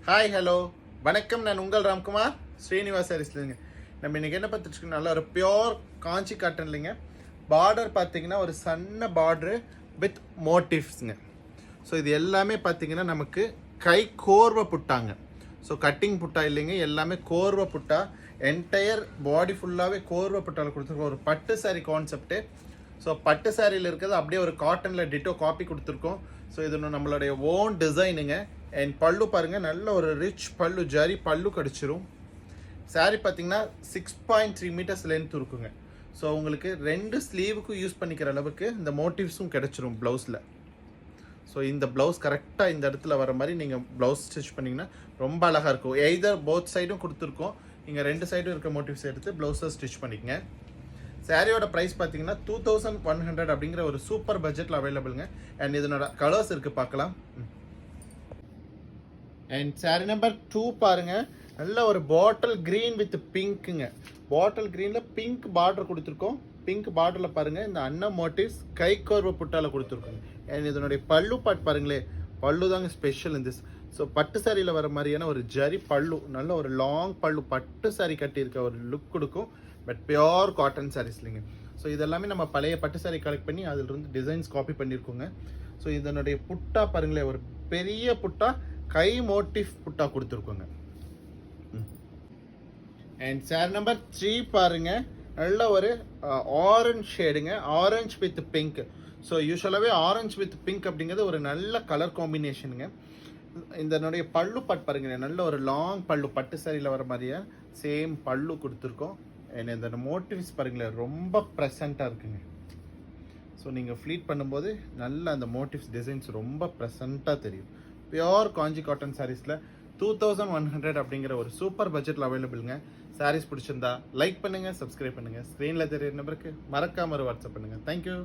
Hi hello வணக்கம். நான் உங்கள் ராம்குமார் ஸ்ரீனிவாஸ் சாரீஸ்லங்க. நம்ம இன்றைக்கி என்ன பார்த்துட்டு நல்ல ஒரு பியோர் காஞ்சி காட்டன் இல்லைங்க. பார்டர் பார்த்தீங்கன்னா ஒரு சன்ன பார்டரு வித் மோட்டிவ்ஸுங்க. ஸோ இது எல்லாமே பார்த்தீங்கன்னா நமக்கு கை கோர்வை புட்டாங்க. ஸோ கட்டிங் புட்டா இல்லைங்க, எல்லாமே கோர்வை புட்டா. என்டையர் பாடி ஃபுல்லாகவே கோர்வை புட்டாவில் கொடுத்துருக்கோம். ஒரு பட்டு சாரீ கான்செப்ட்டு. ஸோ பட்டு சாரியில் இருக்கிறது அப்படியே ஒரு காட்டனில் டிட்டோ காப்பி கொடுத்துருக்கோம். ஸோ இது நம்மளுடைய ஓன் டிசைனுங்க. அண்ட் பல்லு பாருங்கள், நல்ல ஒரு ரிச் பல்லு, ஜரி பல்லு கிடச்சிரும். சாரீ பார்த்தீங்கன்னா 6.3 மீட்டர்ஸ் லென்த் இருக்குங்க. ஸோ உங்களுக்கு 2 ஸ்லீவுக்கும் யூஸ் பண்ணிக்கிற அளவுக்கு இந்த மோட்டிவ்ஸும் கிடச்சிரும் ப்ளவுஸில். ஸோ இந்த ப்ளவுஸ் கரெக்டாக இந்த இடத்துல வர மாதிரி நீங்கள் ப்ளவுஸ் ஸ்டிச் பண்ணிங்கன்னா ரொம்ப அழகாக இருக்கும். எய்தர் போத் சைடும் கொடுத்துருக்கோம். நீங்கள் 2 சைடும் இருக்க மோட்டிவ்ஸ் எடுத்து ப்ளவுஸை ஸ்டிச் பண்ணிக்கங்க. சாரியோட ப்ரைஸ் பார்த்தீங்கன்னா 2100 அப்படிங்கிற ஒரு சூப்பர் பட்ஜெட்டில் அவைலபிளுங்க. அண்ட் இதனோட கலர்ஸ் இருக்குது, பார்க்கலாம். அண்ட் சாரி நம்பர் 2 பாருங்கள். நல்ல ஒரு பாட்டில் க்ரீன் வித் பிங்க்குங்க. பாட்டில் க்ரீனில் பிங்க் பார்டர் கொடுத்துருக்கோம். பிங்க் பார்டரில் பாருங்கள் இந்த அன்ன மோட்டிவ்ஸ் கை கோர்வை புட்டால் கொடுத்துருக்கோங்க. அண்ட் இதனுடைய பல்லு பாட் பாருங்களேன், பல்லு தாங்க ஸ்பெஷல் இந்த. ஸோ பட்டு சாரியில் வர மாதிரியான ஒரு ஜரி பல்லு, நல்ல ஒரு லாங் பல்லு, பட்டு சாரி கட்டியிருக்க ஒரு லுக் கொடுக்கும். பட் பியோர் காட்டன் சாரீஸ் இல்லைங்க. ஸோ இதெல்லாமே நம்ம பழைய பட்டு சாரி கலெக்ட் பண்ணி அதிலிருந்து டிசைன்ஸ் காப்பி பண்ணியிருக்கோங்க. ஸோ இதனுடைய புட்டா பாருங்களேன், ஒரு பெரிய புட்டா கை மோட்டிவ் புட்டா கொடுத்துருக்கோங்க. அண்ட் சாரி நம்பர் 3 பாருங்க, நல்ல ஒரு ஆரஞ்ச் ஷேடுங்க, ஆரஞ்ச் வித் பிங்க். ஸோ யூஸ்வலாகவே ஆரஞ்ச் வித் பிங்க் அப்படிங்கிறது ஒரு நல்ல கலர் காம்பினேஷனுங்க. இதனுடைய பல்லு பாட் பாருங்க, நல்ல ஒரு லாங் பல்லு, பட்டு சாரியில் வர மாதிரியே சேம் பல்லு கொடுத்துருக்கோம். இந்த மோட்டிவ்ஸ் பாருங்களேன், ரொம்ப ப்ரெசண்ட்டாக இருக்குங்க. ஸோ நீங்கள் ஃப்ளீட் பண்ணும்போது நல்ல அந்த மோட்டிவ்ஸ் டிசைன்ஸ் ரொம்ப ப்ரெசண்ட்டாக தெரியும். பியோர் காஞ்சி காட்டன் சாரீஸில் 2100 அப்படிங்கிற ஒரு சூப்பர் பட்ஜெட்டில் அவைலபிளுங்க. சாரீஸ் பிடிச்சிருந்தா லைக் பண்ணுங்கள், சப்ஸ்கிரைப் பண்ணுங்கள். ஸ்க்ரீனில் தெரியுற நம்பருக்கு மறக்காம ஒரு வாட்ஸ்அப் பண்ணுங்கள். தேங்க்யூ.